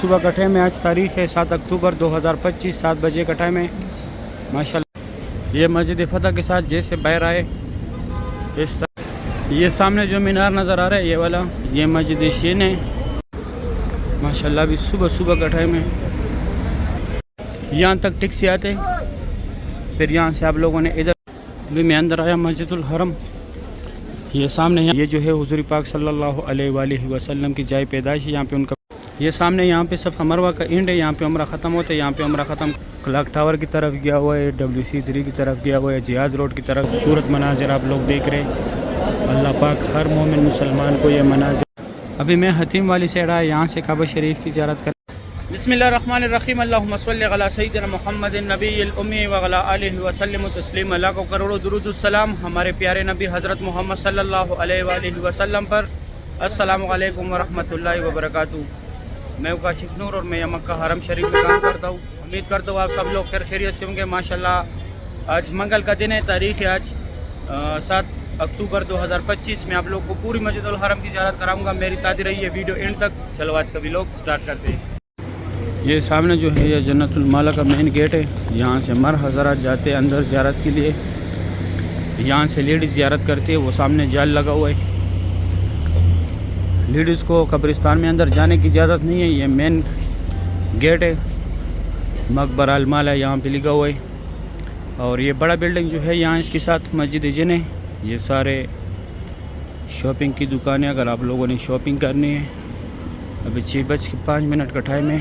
صبح کا ٹائم ہے. آج تاریخ ہے 7 اکتوبر 2025. 7 بجے کا ٹائم ہے. ماشاءاللہ یہ مسجد فتح کے ساتھ جیسے باہر آئے اس طرح یہ سامنے جو مینار نظر آ رہا ہے یہ والا یہ مسجد شین ہے. ماشاءاللہ ابھی صبح کا ٹائم ہے. یہاں تک ٹیکسی آتے پھر یہاں سے آپ لوگوں نے ادھر بھی میں اندر آیا مسجد الحرم. یہ سامنے یہ جو ہے حضور پاک صلی اللہ علیہ وآلہ وسلم کی جائے پیدائش ہے. یہاں پہ ان کا یہ سامنے یہاں پہ صفحہ مروہ کا اینڈ ہے. یہاں پہ عمرہ ختم ہوتا ہے. یہاں پہ عمرہ ختم کلاک ٹاور کی طرف گیا ہوا ہے, WC3 کی طرف گیا ہوا ہے, جہاد روڈ کی طرف. صورت مناظر آپ لوگ دیکھ رہے ہیں. اللہ پاک ہر مومن مسلمان کو یہ مناظر. ابھی میں حتیم والی سائڈ آیا, یہاں سے کعبہ شریف کی زیارت کر. بسم اللہ الرحمن الرحیم. اللہم صلی علی سیدنا محمد النبی الامی وعلی آلہ وسلم تسلیما. اللہ کو کروڑوں درود السلام ہمارے پیارے نبی حضرت محمد صلی اللہ علیہ وآلہ وسلم پر. السلام علیکم ورحمۃ اللہ وبرکاتہ. میں کاشف نور اور میں یہ مکہ حرم شریف میں کام کرتا ہوں. امید کرتا ہوں آپ سب لوگ خیر خیریت سے ہوں گے. ماشاءاللہ آج منگل کا دن ہے. تاریخ ہے آج 7 اکتوبر 2025. میں آپ لوگ کو پوری مسجد الحرم کی زیارت کراؤں گا. میری ساتھ رہی ہے ویڈیو اینڈ تک. چلو آج کا ویلوگ سٹارٹ کرتے ہیں. یہ سامنے جو ہے یہ جنت المالا کا مین گیٹ ہے. یہاں سے مر حضرات جاتے ہیں اندر زیارت کے لیے. یہاں سے لیڈیز زیارت کرتے ہیں. وہ سامنے جال لگا ہوا ہے. لیڈیز کو قبرستان میں اندر جانے کی اجازت نہیں ہے. یہ مین گیٹ ہے. مقبرہ المالا یہاں پہ لکھا ہوا ہے. اور یہ بڑا بلڈنگ جو ہے یہاں اس کے ساتھ مسجد جن ہے. یہ سارے شاپنگ کی دکانیں اگر آپ لوگوں نے شاپنگ کرنی ہے. ابھی 6:05 کا ٹائم ہے.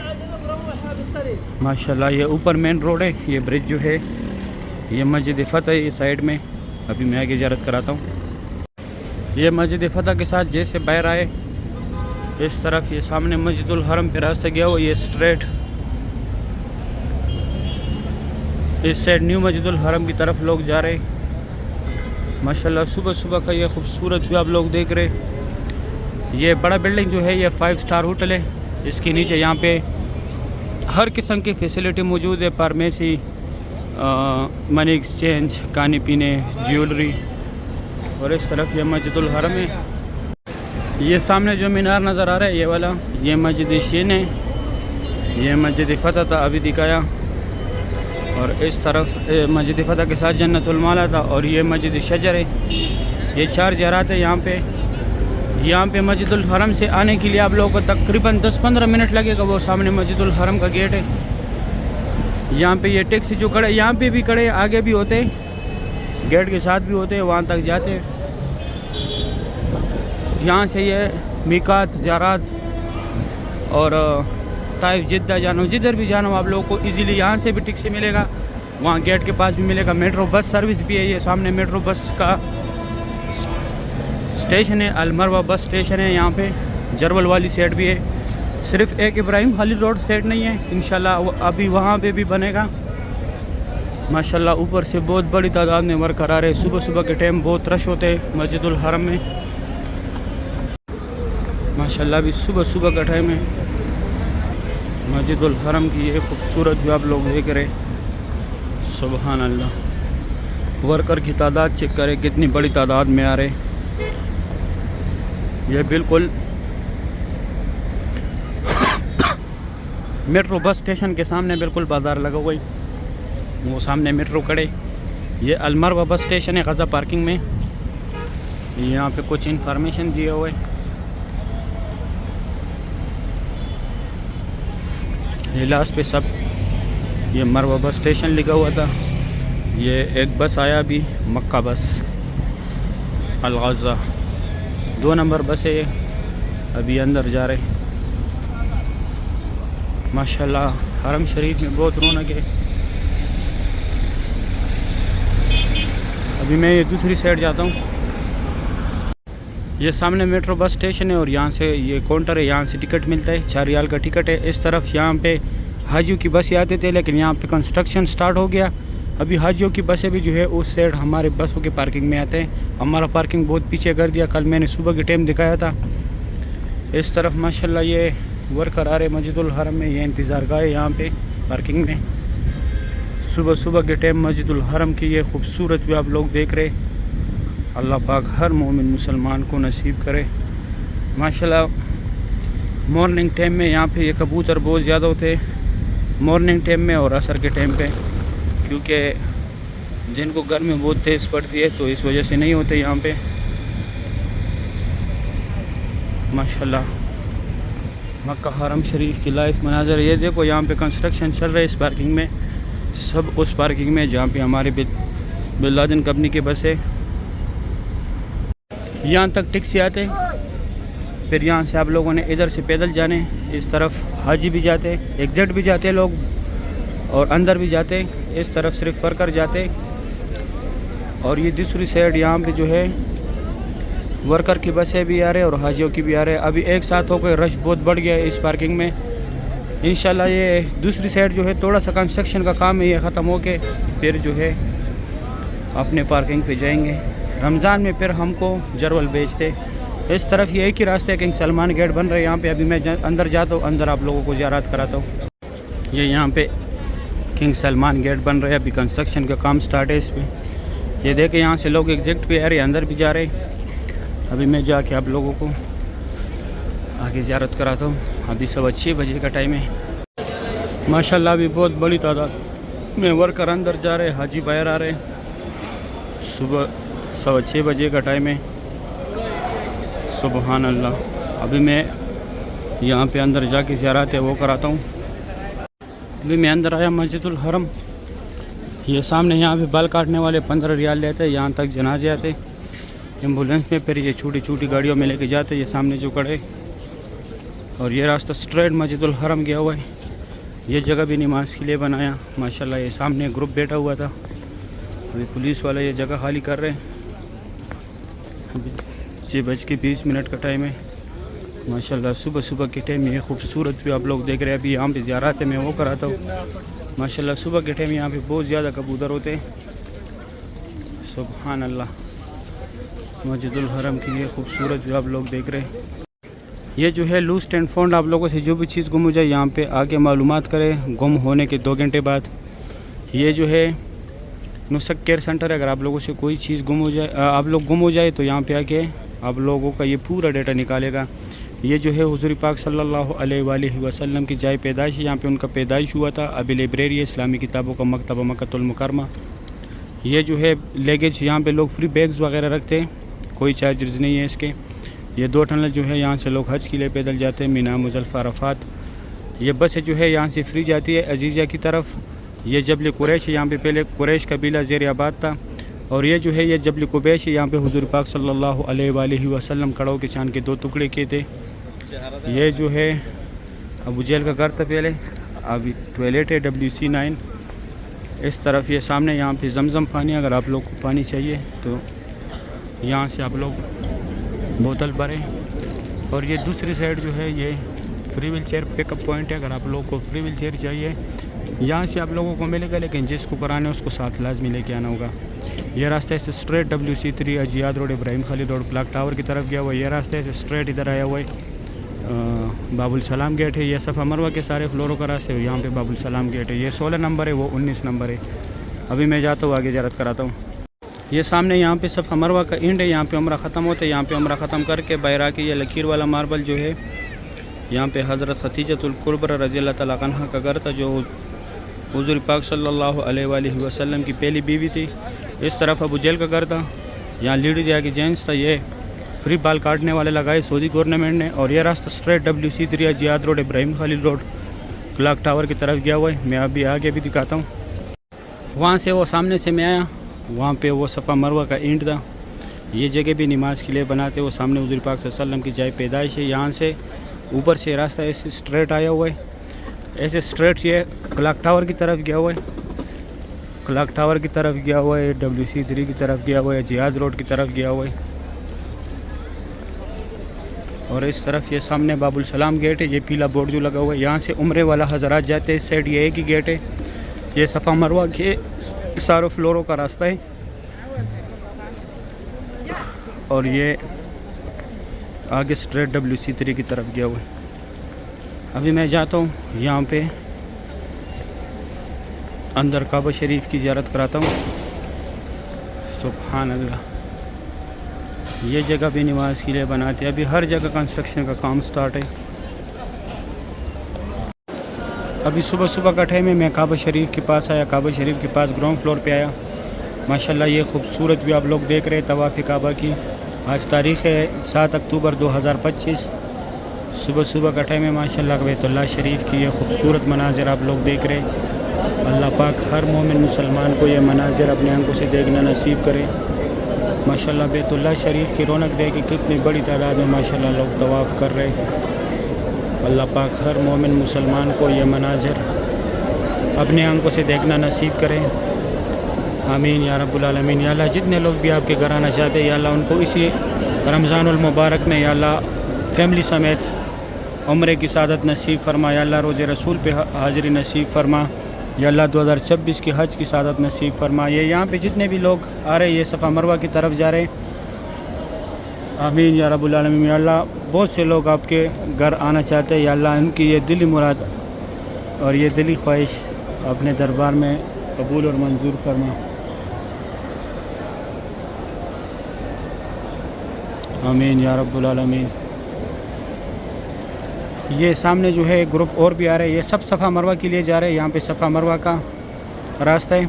ماشاءاللہ یہ اوپر مین روڈ ہے. یہ برج جو ہے یہ مسجد فتح ہے. یہ سائڈ میں ابھی میں آگے زیارت کراتا ہوں. یہ مسجد فتح کے ساتھ جیسے باہر آئے اس طرف یہ سامنے مسجد الحرم پہ راستہ گیا ہوا. یہ اسٹریٹ اس سائڈ نیو مسجد الحرم کی طرف لوگ جا رہے. ماشاءاللہ صبح کا یہ خوبصورت بھی آپ لوگ دیکھ رہے. یہ بڑا بلڈنگ جو ہے یہ 5 اسٹار ہوٹل ہے. اس کے نیچے یہاں پہ ہر قسم کی فیسلٹی موجود ہے. فارمیسی, منی ایکسچینج, کھانے پینے, جیولری. اور اس طرف یہ مسجد الحرم ہے. یہ سامنے جو مینار نظر آ رہا ہے یہ والا یہ مسجد شین ہے. یہ مسجد فتح تھا ابھی دکھایا. اور اس طرف مسجد فتح کے ساتھ جنت المالا تھا. اور یہ مسجد شجر ہے. یہ 4 زیارات ہے یہاں پہ. یہاں پہ مسجد الحرم سے آنے کے لیے آپ لوگوں کو تقریباً 10-15 منٹ لگے گا. وہ سامنے مسجد الحرم کا گیٹ ہے. یہاں پہ یہ ٹیکسی جو کھڑے یہاں پہ بھی کھڑے آگے بھی ہوتے گیٹ کے ساتھ بھی ہوتے وہاں تک جاتے. یہاں سے یہ میقات زیارات اور طائف جدہ جانا جدھر بھی جانا آپ لوگوں کو ایزیلی یہاں سے بھی ٹیکسی ملے گا. وہاں گیٹ کے پاس بھی ملے گا. میٹرو بس سروس بھی ہے. یہ سامنے میٹرو بس کا اسٹیشن ہے. المروہ بس اسٹیشن ہے. یہاں پہ جرول والی سائڈ بھی ہے. صرف ایک ابراہیم خلیل روڈ سائڈ نہیں ہے. انشاءاللہ ابھی وہاں پہ بھی بنے گا. ماشاءاللہ اوپر سے بہت بڑی تعداد میں ورکر آ رہے. صبح کے ٹائم بہت رش ہوتے ہیں مسجد الحرم میں. ماشاءاللہ ابھی صبح کا ٹائم ہے. مسجد الحرم کی یہ خوبصورت بھی آپ لوگ دیکھ رہے. سبحان اللہ. ورکر کی تعداد چیک کرے کتنی بڑی تعداد میں آ رہے. یہ بالکل میٹرو بس اسٹیشن کے سامنے بالکل بازار لگا ہوا ہے. وہ سامنے میٹرو کھڑے. یہ المروہ بس اسٹیشن ہے غزہ پارکنگ میں. یہاں پہ کچھ انفارمیشن دیے ہوئے. یہ لاسٹ پہ سب یہ مروہ بس اسٹیشن لکھا ہوا تھا. یہ ایک بس آیا ابھی مکہ بس الغازہ 2 نمبر بس ہے. ابھی اندر جا رہے. ماشاءاللہ حرم شریف میں بہت رونق ہے. ابھی میں یہ دوسری سائڈ جاتا ہوں. یہ سامنے میٹرو بس اسٹیشن ہے اور یہاں سے یہ کاؤنٹر ہے. یہاں سے ٹکٹ ملتا ہے. 4 ریال کا ٹکٹ ہے. اس طرف یہاں پہ حاجیوں کی بسیں آتے تھے لیکن یہاں پہ کنسٹرکشن سٹارٹ ہو گیا. ابھی حاجیوں کی بسیں بھی جو ہے اس سائڈ ہمارے بسوں کے پارکنگ میں آتے ہیں. ہمارا پارکنگ بہت پیچھے کر دیا. کل میں نے صبح کے ٹائم دکھایا تھا. اس طرف ماشاءاللہ یہ ورکر آ رہے مسجد الحرم میں. یہ انتظار گاہ ہے یہاں پہ پارکنگ میں. صبح کے ٹائم مسجد الحرم کی یہ خوبصورت بھی آپ لوگ دیکھ رہے. اللہ پاک ہر مومن مسلمان کو نصیب کرے. ماشاءاللہ مارننگ ٹائم میں یہاں پہ یہ کبوتر بہت زیادہ ہوتے مارننگ ٹائم میں اور عصر کے ٹائم پہ، کیونکہ جن کو گرمی بہت تیز پڑتی ہے تو اس وجہ سے نہیں ہوتے یہاں پہ۔ ماشاءاللہ مکہ حرم شریف کی لائف مناظر، یہ دیکھو یہاں پہ کنسٹرکشن چل رہا ہے اس پارکنگ میں، سب اس پارکنگ میں جہاں پہ ہمارے بن لادن کمپنی کے بس ہے۔ یہاں تک ٹیکسی آتے، پھر یہاں سے آپ لوگوں نے ادھر سے پیدل جانے، اس طرف حاجی بھی جاتے، ایگزٹ بھی جاتے لوگ اور اندر بھی جاتے، اس طرف صرف ورکر جاتے، اور یہ دوسری سائڈ یہاں پہ جو ہے ورکر کی بسیں بھی آ رہے اور حاجیوں کی بھی آ رہے۔ ابھی ایک ساتھ ہو کے رش بہت بڑھ گیا ہے اس پارکنگ میں۔ انشاءاللہ یہ دوسری سائڈ جو ہے تھوڑا سا کنسٹرکشن کا کام ہے، یہ ختم ہو کے پھر جو ہے اپنے پارکنگ پہ جائیں گے۔ رمضان میں پھر ہم کو جرول بیچتے۔ اس طرف یہ ایک ہی راستہ ہے، کنگ سلمان گیٹ بن رہا ہے یہاں پہ، ابھی میں اندر جاتا ہوں، اندر آپ لوگوں کو زیارت کراتا ہوں۔ یہ یہاں پہ کنگ سلمان گیٹ بن رہا ہے، ابھی کنسٹرکشن کا کام سٹارٹ ہے اس پہ۔ یہ دیکھیں یہاں سے لوگ ایگزیکٹ پہ آ رہے، اندر بھی جا رہے۔ ابھی میں جا کے آپ لوگوں کو آگے زیارت کراتا ہوں۔ ابھی 6:15 بجے کا ٹائم ہے۔ ماشاءاللہ ابھی بہت بڑی تعداد میں ورکر اندر جا رہے، حاجی باہر آ رہے۔ صبح 6:15 بجے کا ٹائم ہے۔ سبحان اللہ۔ ابھی میں یہاں پہ اندر جا کے زیارت ہے وہ کراتا ہوں۔ ابھی میں اندر آیا مسجد الحرم۔ یہ سامنے یہاں پہ بال کاٹنے والے 15 ریال لیتے، یہاں تک جنازے آتے ایمبولینس میں، پھر یہ چھوٹی چھوٹی گاڑیوں میں لے کے جاتے۔ یہ سامنے جو کڑے اور یہ راستہ اسٹریٹ مسجد الحرم گیا ہوا ہے۔ یہ جگہ بھی نماز کے لیے بنایا ماشاءاللہ۔ یہ سامنے گروپ بیٹھا ہوا تھا، ابھی پولیس والے یہ جگہ خالی کر رہے ہیں۔ ابھی 6:20 کا ٹائم ہے ماشاءاللہ۔ صبح صبح کے ٹائم یہ خوبصورت بھی آپ لوگ دیکھ رہے ہیں۔ ابھی یہاں پہ زیارت ہے، میں وہ کراتا ہوں ماشاءاللہ۔ صبح کے ٹائم یہاں پہ بہت زیادہ کبوتر ہوتے ہیں۔ سبحان اللہ۔ مسجد الحرم کی یہ خوبصورت بھی آپ لوگ دیکھ رہے ہیں۔ یہ جو ہے لوسٹ اینڈ فاؤنڈ، آپ لوگوں سے جو بھی چیز گم ہو جائے یہاں پہ آ کے معلومات کرے گم ہونے کے 2 گھنٹے بعد۔ یہ جو ہے نسخ کیئر سینٹر ہے، اگر آپ لوگوں سے کوئی چیز گم ہو جائے، آپ لوگ گم ہو جائے تو یہاں پہ آ کے آپ لوگوں کا یہ پورا ڈیٹا نکالے گا۔ یہ جو ہے حضور پاک صلی اللہ علیہ وآلہ وسلم کی جائے پیدائش ہے، یہاں پہ ان کا پیدائش ہوا تھا۔ ابھی لائبریری ہے اسلامی کتابوں کا مکتبہ مکۃ المکرمہ۔ یہ جو ہے لیگیج، یہاں پہ لوگ فری بیگز وغیرہ رکھتے ہیں، کوئی چارجز نہیں ہے اس کے۔ یہ 2 ٹنل جو ہے یہاں سے لوگ حج کے لیے پیدل جاتے ہیں، مینا مزدلفہ عرفات۔ یہ بس جو ہے یہاں سے فری جاتی ہے عزیزیہ کی طرف۔ یہ جبل قریش ہے، یہاں پہ پہلے قریش قبیلہ زیر آباد تھا، اور یہ جو ہے یہ جبل قبیش ہے، یہاں پہ حضور پاک صلی اللہ علیہ وآلہ وسلم کڑوں کے چاند کے 2 ٹکڑے کیے تھے۔ یہ جو ہے ابو جہل کا گھر تھا پہلے، ابھی ٹوائلٹ ہے WC9۔ اس طرف یہ سامنے یہاں پہ زمزم پانی، اگر آپ لوگ کو پانی چاہیے تو یہاں سے آپ لوگ بوتل بھریں۔ اور یہ دوسری سائڈ جو ہے یہ فری ویل چیئر پک اپ پوائنٹ ہے، اگر آپ لوگوں کو فری ویل چیئر چاہیے یہاں سے آپ لوگوں کو ملے گا، لیکن جس کو کرانا ہے اس کو ساتھ لازمی لے کے آنا ہوگا۔ یہ راستہ ایسے اسٹریٹ WC3 اجیاد روڈ، ابراہیم خلیل روڈ، کلاک ٹاور کی طرف گیا ہوا ہے۔ یہ راستہ ایسے اسٹریٹ ادھر آیا ہوا ہے، باب السلام گیٹ ہے۔ یہ صفا مروہ کے سارے فلوروں کا راستہ ہے، یہاں پہ باب السلام گیٹ ہے۔ یہ 16 نمبر ہے، وہ 19 نمبر ہے۔ ابھی میں جاتا ہوں آگے زیارت کراتا ہوں۔ یہ سامنے یہاں پہ صفا مروہ کا اینڈ ہے، یہاں پہ عمرہ ختم ہوتا ہے۔ یہاں پہ عمرہ ختم کر کے باہر آ کے یہ لکیر والا ماربل جو ہے، یہاں پہ حضرت خدیجۃ الکبریٰ رضی اللہ تعالیٰ عنہا کا گھر تھا، جو حضور پاک صلی اللہ علیہ وآلہ وسلم کی پہلی بیوی تھی۔ اس طرف ابو جہل کا گھر تھا، یہاں لیڈیز یا کہ جینٹس تھا۔ یہ فری بال کاٹنے والے لگائے سعودی گورنمنٹ نے۔ اور یہ راستہ اسٹریٹ WC3 اجیاد روڈ، ابراہیم خلیل روڈ، کلاک ٹاور کی طرف گیا ہوا ہے۔ میں ابھی آگے بھی دکھاتا ہوں۔ وہاں سے وہ سامنے سے میں آیا، وہاں پہ وہ صفا مروہ کا اینڈ تھا۔ یہ جگہ بھی نماز کے لیے بناتے، وہ سامنے حضور پاک صلی اللہ علیہ وسلم کی جائے پیدائش ہے۔ یہاں سے اوپر سے راستہ ایسے اسٹریٹ آیا ہوا ہے، ایسے اسٹریٹ یہ کلاک ٹاور کی طرف گیا ہوا ہے، کلاک ٹاور کی طرف گیا ہوا ہے، WC3 کی طرف گیا ہوا ہے، جہاد روڈ کی طرف گیا ہوا ہے۔ اور اس طرف یہ سامنے باب السلام گیٹ ہے، یہ پیلا بورڈ جو لگا ہوا ہے، یہاں سے عمرے والا حضرات جاتے ہیں۔ اس سائڈ یہ ایک ہی گیٹ ہے۔ یہ صفا مروہ کے ساروں فلوروں کا راستہ ہے، اور یہ آگے اسٹریٹ WC3 کی طرف گیا ہوا ہے۔ ابھی میں جاتا ہوں یہاں پہ اندر کعبہ شریف کی زیارت کراتا ہوں۔ سبحان اللہ۔ یہ جگہ بھی نماز کے لیے بناتے ہیں، ابھی ہر جگہ کنسٹرکشن کا کام سٹارٹ ہے۔ ابھی صبح صبح کا ٹائم ہے، میں کعبہ شریف کے پاس آیا، کعبہ شریف کے پاس گراؤنڈ فلور پہ آیا۔ ماشاءاللہ یہ خوبصورت بھی آپ لوگ دیکھ رہے ہیں طواف کعبہ کی۔ آج تاریخ ہے 7 اکتوبر 2025۔ صبح صبح کا ٹائم ہے، ماشاءاللہ بیت اللہ شریف کی یہ خوبصورت مناظر آپ لوگ دیکھ رہے ہیں۔ اللہ پاک ہر مومن مسلمان کو یہ مناظر اپنے آنکھوں سے دیکھنا نصیب کرے۔ ماشاءاللہ بیت اللہ شریف کی رونق دیکھ کے کتنی بڑی تعداد میں ماشاءاللہ لوگ طواف کر رہے ہیں۔ اللہ پاک ہر مومن مسلمان کو یہ مناظر اپنے آنکھوں سے دیکھنا نصیب کرے۔ آمین یا رب العالمین۔ یا اللہ جتنے لوگ بھی آپ کے گھر آنا چاہتے ہیں یا اللہ ان کو اسی رمضان المبارک میں یا اللہ فیملی سمیت عمرے کی سعادت نصیب فرما، یا اللہ روز رسول پہ حاضری نصیب فرما، یا اللہ 2026 کی حج کی سعادت نصیب فرما۔ یہ یہاں پہ جتنے بھی لوگ آ رہے ہیں یہ صفا مروہ کی طرف جا رہے ہیں۔ آمین یا رب العالمین۔ یا اللہ بہت سے لوگ آپ کے گھر آنا چاہتے ہیں، یا اللہ ان کی یہ دلی مراد اور یہ دلی خواہش اپنے دربار میں قبول اور منظور فرما۔ آمین یا رب العالمین۔ یہ سامنے جو ہے گروپ اور بھی آ رہے ہیں، یہ سب صفا مروہ کے لیے جا رہے ہیں۔ یہاں پہ صفا مروہ کا راستہ ہے۔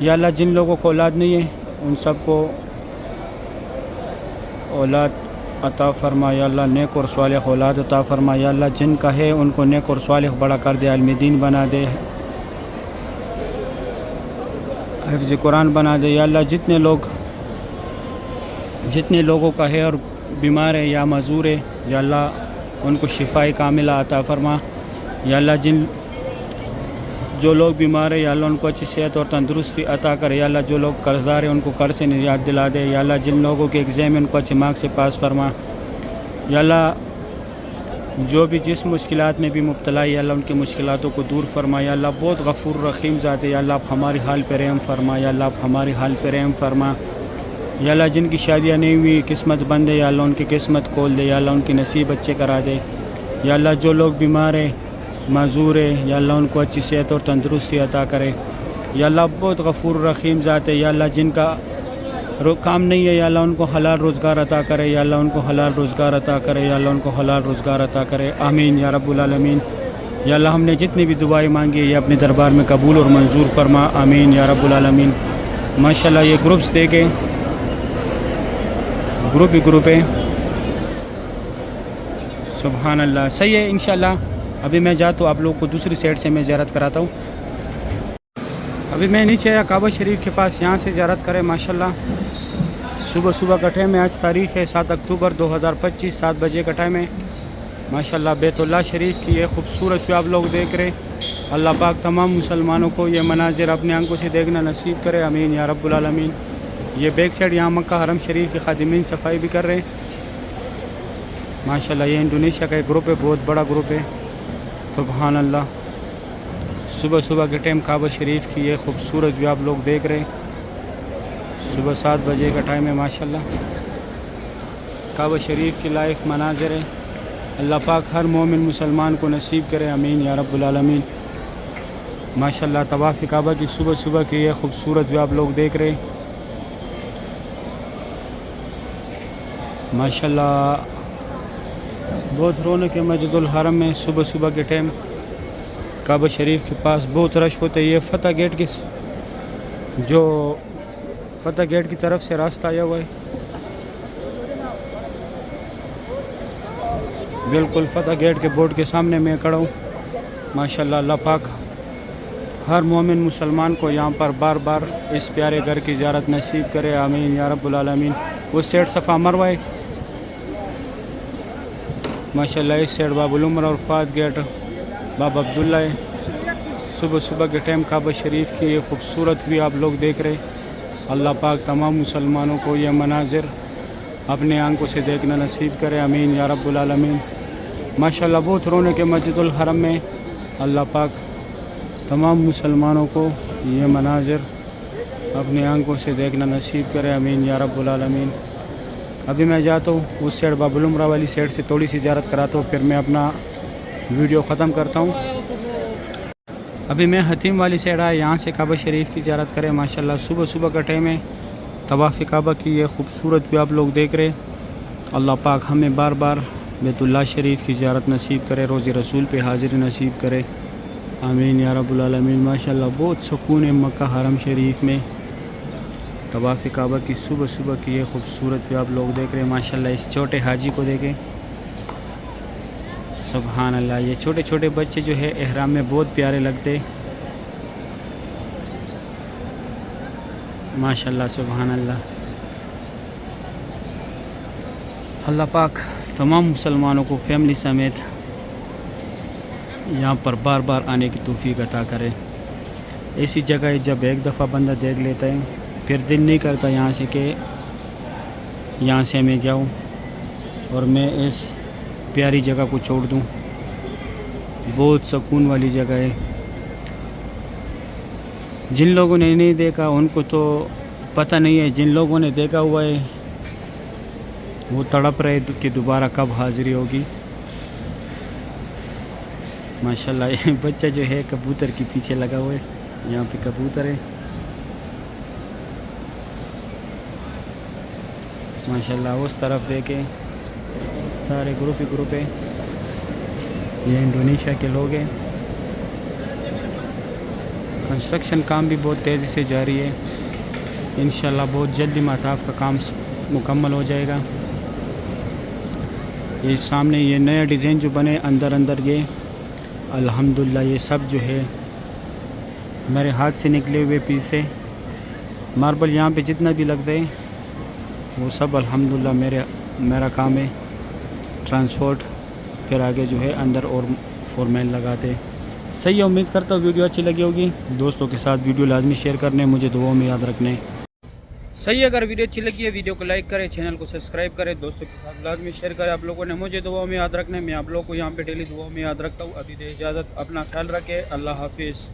یا اللہ جن لوگوں کو اولاد نہیں ہے ان سب کو اولاد عطا فرما، یا اللہ نیک اور صالح اولاد عطا فرما۔ یا اللہ جن کا ہے ان کو نیک اور صالح بڑا کر دے، عالم دین بنا دے، حفظ قرآن بنا دے۔ یا اللہ جتنے لوگوں کا ہے اور بیمار ہے یا معذور ہے یا اللہ ان کو شفاء کاملہ عطا فرما۔ یا اللہ جو لوگ بیمار ہیں یا اللہ ان کو اچھی صحت اور تندرستی عطا کرے۔ یا اللہ جو لوگ قرضدار ہیں ان کو قرض سے نجات دلا دے۔ یا اللہ جن لوگوں کے ایگزام ہیں ان کو اچھے مارکس سے پاس فرما۔ یا اللہ جو بھی جس مشکلات میں بھی مبتلا ہے یا اللہ ان کی مشکلاتوں کو دور فرما۔ یا اللہ بہت غفور رحیم ذات ہے، یا اللہ آپ ہماری حال پہ رحم فرما، یا اللہ آپ ہماری حال پہ رحم فرما۔ یا اللہ جن کی شادیاں نہیں ہوئی قسمت بند ہے یا اللہ ان کی قسمت کھول دے، یا اللہ ان کی نصیب اچھے کرا دے۔ یا اللہ جو لوگ بیمار ہیں معذور ہے یا اللہ ان کو اچھی صحت اور تندرستی عطا کرے۔ یا اللہ بہت غفور رحیم ذات ہے، یا اللہ جن کا کام نہیں ہے یا اللہ ان کو حلال روزگار عطا کرے، یا اللہ ان کو حلال روزگار عطا کرے، یا اللہ ان کو حلال روزگار عطا کرے۔ آمین یا رب العالمین۔ یا اللہ ہم نے جتنی بھی دعائیں مانگی یہ اپنے دربار میں قبول اور منظور فرما۔ آمین یا رب العالمین۔ ماشاءاللہ یہ گروپس دیکھیں، گروپ ہے، سبحان اللہ۔ صحیح ہے انشاءاللہ۔ ابھی میں جاتا ہوں، آپ لوگوں کو دوسری سائڈ سے میں زیارت کراتا ہوں۔ ابھی میں نیچے آیا کعبہ شریف کے پاس، یہاں سے زیارت کریں ماشاءاللہ۔ صبح صبح کا ٹائم ہے، آج تاریخ ہے 7 اکتوبر 2025، 7 بجے کا ٹائم ہے ماشاءاللہ۔ بیت اللہ شریف کی یہ خوبصورت بھی آپ لوگ دیکھ رہے۔ اللہ پاک تمام مسلمانوں کو یہ مناظر اپنے آنکھوں سے دیکھنا نصیب کرے۔ آمین یا رب العالمین۔ یہ بیک سائڈ یہاں مکہ حرم شریف کے خادمین صفائی بھی کر رہے ہیں ماشاءاللہ۔ یہ انڈونیشیا کا ایک گروپ ہے، بہت بڑا گروپ ہے، سبحان اللہ۔ صبح صبح کے ٹائم کعبہ شریف کی یہ خوبصورت بھی آپ لوگ دیکھ رہے ہیں۔ صبح 7 بجے کا ٹائم ہے ماشاءاللہ۔ کعبہ شریف کی لائق مناظر ہے، اللہ پاک ہر مومن مسلمان کو نصیب کرے۔ آمین یا رب العالمین۔ ماشاءاللہ طواف کعبہ کی صبح صبح کی یہ خوبصورت بھی آپ لوگ دیکھ رہے ہیں ماشاءاللہ۔ بہت رونق ہے مسجد الحرم میں صبح صبح کے ٹائم، کعبہ شریف کے پاس بہت رش ہوتے ہیں۔ یہ فتح گیٹ کی طرف سے راستہ آیا ہوا ہے، بالکل فتح گیٹ کے بورڈ کے سامنے میں کھڑا ہوں ماشاءاللہ۔ اللہ پاک ہر مومن مسلمان کو یہاں پر بار بار اس پیارے گھر کی زیارت نصیب کرے۔ آمین یا رب العالمین۔ اس سائڈ صفا مروہ ہے ماشاءاللہ، اس سائڈ باب العمر اور فات گیٹ باب عبداللہ ہے۔ صبح صبح کے ٹائم کعبہ شریف کی یہ خوبصورت بھی آپ لوگ دیکھ رہے۔ اللہ پاک تمام مسلمانوں کو یہ مناظر اپنے آنکھوں سے دیکھنا نصیب کرے۔ آمین یا رب العالمین۔ ماشاءاللہ بہت رونق ہے مسجد الحرم میں، اللہ پاک تمام مسلمانوں کو یہ مناظر اپنی آنکھوں سے دیکھنا نصیب کرے۔ آمین یا رب العالمین۔ ابھی میں جاتا ہوں اس سائڈ باب العمرہ والی سائڈ سے تھوڑی سی زیارت کراتا ہوں، پھر میں اپنا ویڈیو ختم کرتا ہوں۔ ابھی میں حتیم والی سائڈ آیا، یہاں سے کعبہ شریف کی زیارت کریں ماشاءاللہ۔ صبح صبح کا ٹائم ہے، طواف کعبہ کی یہ خوبصورت بھی آپ لوگ دیکھ رہے۔ اللہ پاک ہمیں بار بار بیت اللہ شریف کی زیارت نصیب کرے، روز رسول پہ حاضری نصیب کرے۔ آمین یا رب العالمین۔ ماشاءاللہ بہت سکون ہے مکہ حرم شریف میں۔ طواف کعبہ کی صبح صبح کی یہ خوبصورت بھی آپ لوگ دیکھ رہے ہیں۔ ماشاءاللہ اس چھوٹے حاجی کو دیکھیں، سبحان اللہ۔ یہ چھوٹے چھوٹے بچے جو ہے احرام میں بہت پیارے لگتے، ماشاءاللہ سبحان اللہ۔ اللہ پاک تمام مسلمانوں کو فیملی سمیت یہاں پر بار بار آنے کی توفیق عطا کرے۔ ایسی جگہ جب ایک دفعہ بندہ دیکھ لیتا ہے پھر دل نہیں کرتا یہاں سے کہ یہاں سے میں جاؤں اور میں اس پیاری جگہ کو چھوڑ دوں۔ بہت سکون والی جگہ ہے۔ جن لوگوں نے نہیں دیکھا ان کو تو پتہ نہیں ہے، جن لوگوں نے دیکھا ہوا ہے وہ تڑپ رہے کہ دوبارہ کب حاضری ہوگی۔ ماشاءاللہ یہ بچہ جو ہے کبوتر کے پیچھے لگا ہوا ہے، یہاں پہ کبوتر ہے ماشاءاللہ۔ اس طرف دیکھیں سارے گروپ ہی گروپ ہے، یہ انڈونیشیا کے لوگ ہیں۔ کنسٹرکشن کام بھی بہت تیزی سے جاری ہے، انشاءاللہ بہت جلدی مطاف کا کام مکمل ہو جائے گا۔ یہ سامنے یہ نیا ڈیزائن جو بنے اندر یہ الحمدللہ یہ سب جو ہے میرے ہاتھ سے نکلے ہوئے پیس ہے۔ ماربل یہاں پہ جتنا بھی لگتا ہے وہ سب الحمدللہ میرا کام ہے، ٹرانسپورٹ پھر آگے جو ہے اندر اور فورمین لگاتے۔ صحیح ہے، امید کرتا ہوں ویڈیو اچھی لگی ہوگی۔ دوستوں کے ساتھ ویڈیو لازمی شیئر کرنے، مجھے دعاؤں میں یاد رکھنے۔ صحیح ہے، اگر ویڈیو اچھی لگی ہے ویڈیو کو لائک کریں، چینل کو سبسکرائب کریں، دوستوں کے ساتھ لازمی شیئر کریں۔ آپ لوگوں نے مجھے دعاؤں میں یاد رکھنا ہے، میں آپ لوگوں کو یہاں پہ ڈیلی دعاؤں میں یاد رکھتا ہوں۔ ابھی دے اجازت، اپنا خیال رکھیں، اللہ حافظ۔